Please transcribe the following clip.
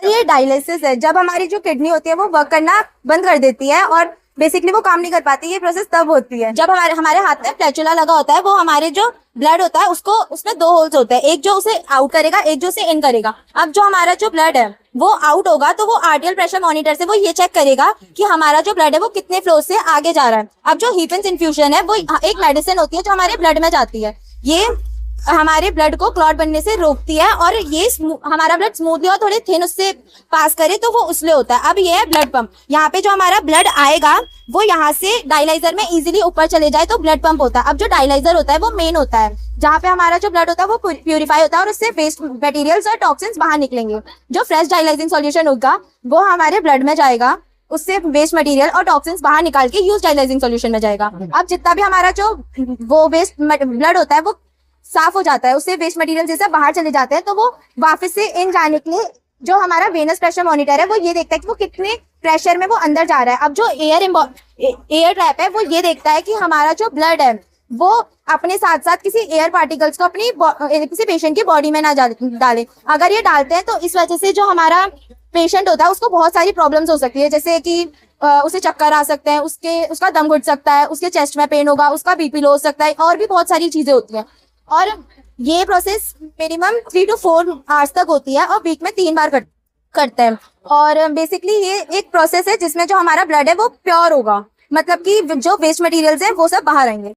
ये डायलिसिस है, जब हमारी जो किडनी होती है वो वर्क करना बंद कर देती है और बेसिकली वो काम नहीं कर पाती। ये प्रोसेस तब होती है जब हमारे हमारे हाथ में फ्लैचुला लगा होता है, वो हमारे जो ब्लड होता है उसको, उसमें दो होल्स होते हैं, एक जो उसे आउट करेगा, एक जो उसे इन करेगा। अब जो हमारा जो ब्लड है वो आउट होगा तो वो आर्टियल प्रेशर मॉनिटर से वो ये चेक करेगा कि हमारा जो ब्लड है वो कितने फ्लो से आगे जा रहा है। अब जो हीपेंस इन्फ्यूजन है वो एक मेडिसिन होती है जो हमारे ब्लड में जाती है। ये हमारे ब्लड को क्लॉट बनने से रोकती है और ये हमारा ब्लड स्मूथली और थोड़े थिन उससे पास करे तो वो उसले होता है। अब ये है ब्लड पंप। यहाँ पे जो हमारा ब्लड आएगा वो यहाँ से डायलाइजर में इजीली ऊपर चले जाए तो ब्लड पंप होता है। अब जो डायलाइजर होता है वो मेन होता है, जहाँ पे हमारा जो ब्लड होता है वो प्यूरिफाई होता है और उससे वेस्ट मटेरियल्स और टॉक्सिन्स बाहर निकलेंगे। जो फ्रेश डायलाइजिंग सॉल्यूशन होगा वो हमारे ब्लड में जाएगा, उससे वेस्ट मटेरियल और टॉक्सिन्स बाहर निकाल के यूज डायलाइजिंग सॉल्यूशन में जाएगा। अब जितना भी हमारा जो वो वेस्ट ब्लड होता है वो साफ हो जाता है, उससे वेस्ट मटेरियल जैसे बाहर चले जाते हैं तो वो वापस से इन जाने के लिए जो हमारा वेनस प्रेशर मॉनिटर है वो ये देखता है कि वो कितने प्रेशर में वो अंदर जा रहा है। अब जो एयर ट्रैप है वो ये देखता है कि हमारा जो ब्लड है वो अपने साथ साथ किसी एयर पार्टिकल्स को अपनी किसी पेशेंट की बॉडी में ना डाले। अगर ये डालते हैं तो इस वजह से जो हमारा पेशेंट होता है उसको बहुत सारी प्रॉब्लम्स हो सकती है, जैसे कि उसे चक्कर आ सकते हैं, उसका दम घुट सकता है, उसके चेस्ट में पेन होगा, उसका बीपी लो हो सकता है, और भी बहुत सारी चीजें होती हैं। और ये प्रोसेस मिनिमम 3 to 4 आवर्स तक होती है और वीक में 3 बार करते हैं। और बेसिकली ये एक प्रोसेस है जिसमें जो हमारा ब्लड है वो प्योर होगा, मतलब कि जो वेस्ट मटेरियल्स हैं वो सब बाहर आएंगे।